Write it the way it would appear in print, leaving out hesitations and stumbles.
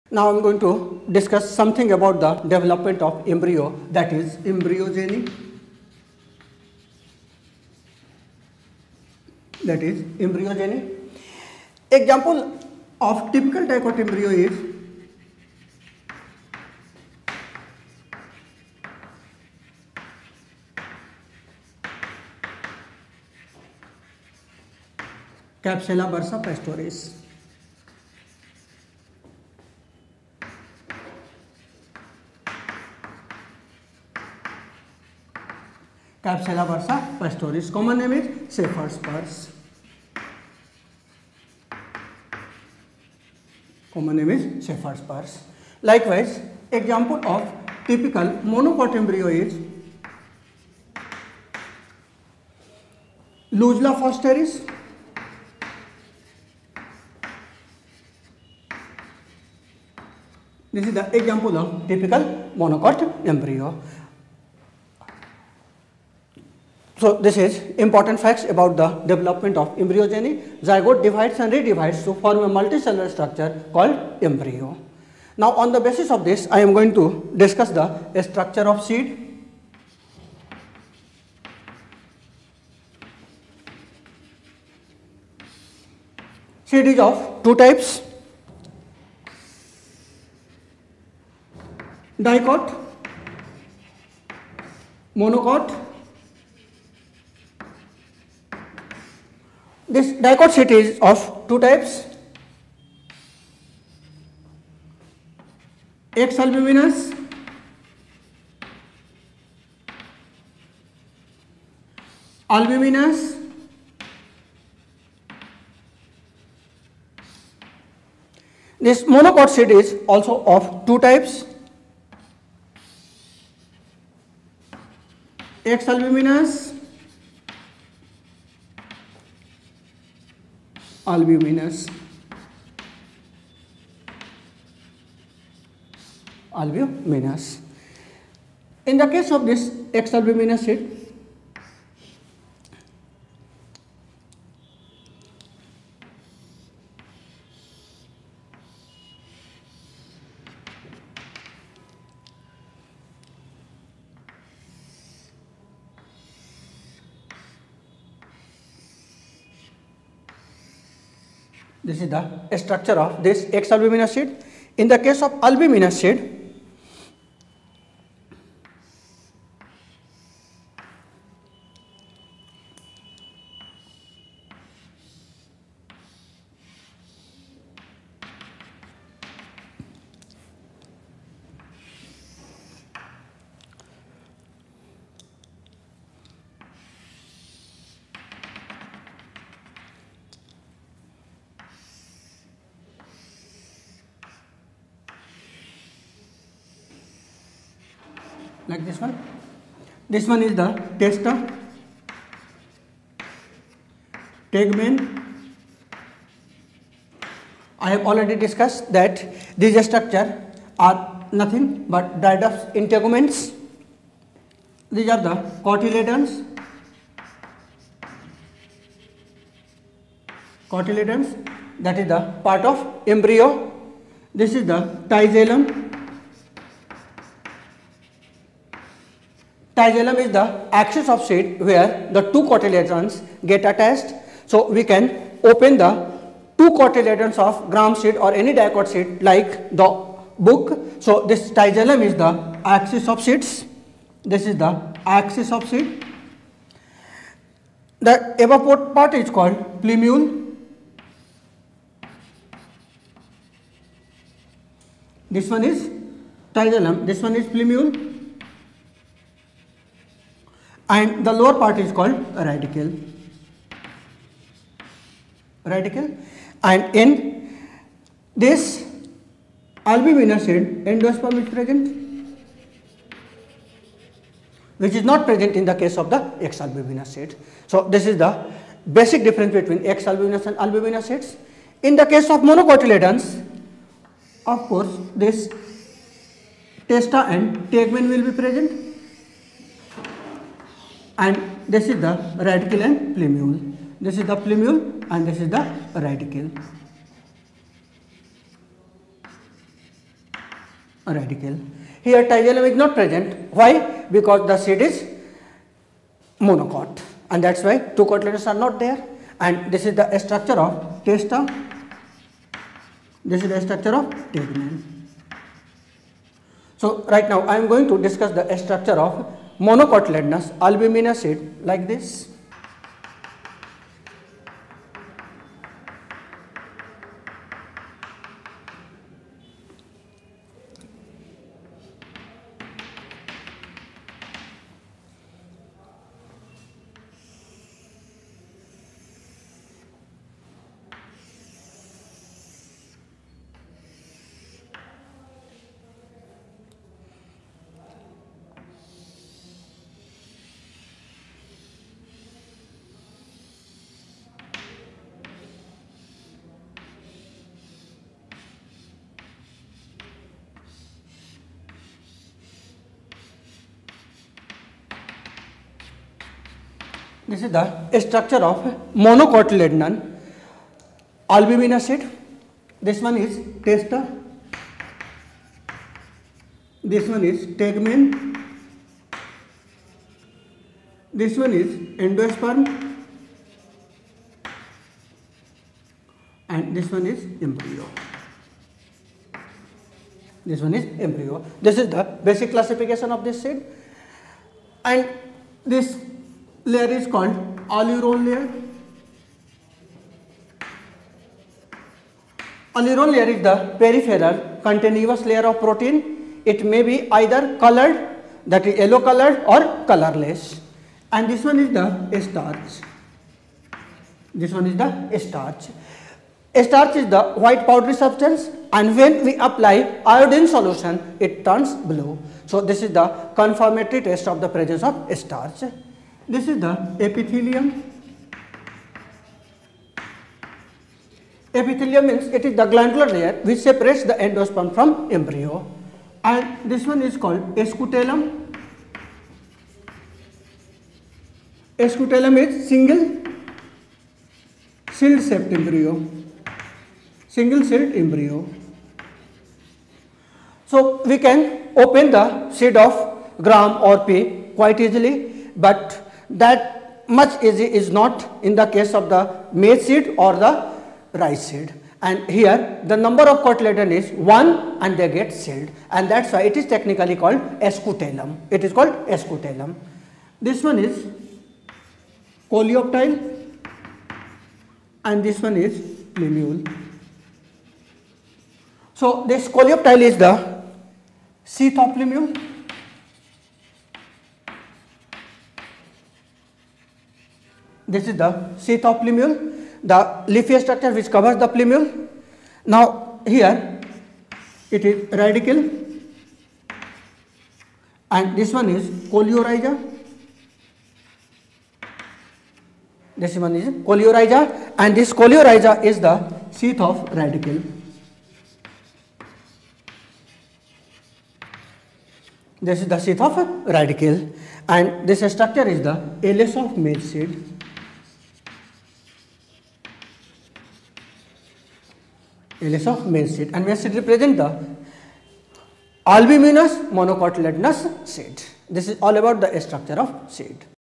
Now I am going to discuss something about the development of embryo, that is embryogeny. That is embryogeny. Example of typical dicot embryo is Capsella bursa pastoris. Capsella bursa pastoris. Common name is Shepherd's purse. Common name is Shepherd's purse. Likewise, example of typical monocot embryo is Luzula fosteris. This is the example of typical monocot embryo. So this is important facts about the development of embryogeny. Zygote divides and redivides to form a multicellular structure called embryo. Now on the basis of this, I am going to discuss the structure of seed. Seed is of two types: dicot, monocot. This dicot seed is of two types: X albuminous albuminous. This monocot seed is also of two types: X albuminous albuminous. Albuminous. In the case of this X albuminous seed, this is the structure of this X albuminous seed. In the case of albuminous seed, like this one. This one is the testa, tegmen. I have already discussed that these structures are nothing but dried up integuments. These are the cotyledons. Cotyledons, that is the part of embryo. This is the tigellum. Tigellum is the axis of seed where the two cotyledons get attached. So we can open the two cotyledons of gram seed or any dicot seed like the book. So this tigellum is the axis of seeds. This is the axis of seed. The above part is called plumule. This one is tigellum, this one is plumule. And the lower part is called radicle. Radicle. And in this albuminous seed, endosperm is present, which is not present in the case of the X albuminous seed. So this is the basic difference between X albuminous and albuminous seeds. In the case of monocotyledons, of course, this testa and tegmen will be present. And this is the radicle and plumule. This is the plumule and this is the radicle. radical. Here Tigellum is not present. Why? Because the seed is monocot, and that's why two cotyledons are not there. And this is the structure of testa. This is the structure of tegmen. So right now I am going to discuss the structure of monocotyledonous albuminous seed like this. This is the structure of monocotyledonous albuminous seed. This one is testa. This one is tegmen. This one is endosperm. And this one is embryo. This one is embryo. This is the basic classification of this seed. And this layer is called aleurone layer. Aleurone layer is the peripheral continuous layer of protein. It may be either colored, that is yellow colored, or colorless. And this one is the starch. This one is the starch. Starch is the white powdery substance, and when we apply iodine solution, it turns blue. So this is the confirmatory test of the presence of starch. This is the epithelium. Epithelium means it is the glandular layer which separates the endosperm from embryo. And this one is called scutellum. Scutellum is single celled embryo. Single celled embryo. So we can open the seed of gram or pea quite easily, but that much easy is not in the case of the maize seed or the rice seed. And here the number of cotyledon is 1 and they get sealed, and that's why it is technically called scutellum. It is called scutellum. This one is coleoptile and this one is plumule. So this coleoptile is the sheath of plumule. This is the sheath of plumule, the leafy structure which covers the plumule. Now here it is radicle, and this one is coleorhiza. This one is coleorhiza, and this coleorhiza is the sheath of radicle. This is the sheath of radicle, and this structure is the ALS of maize seed. ALS of maize seed, and maize seed represent the albuminous monocotyledonous seed. This is all about the structure of seed.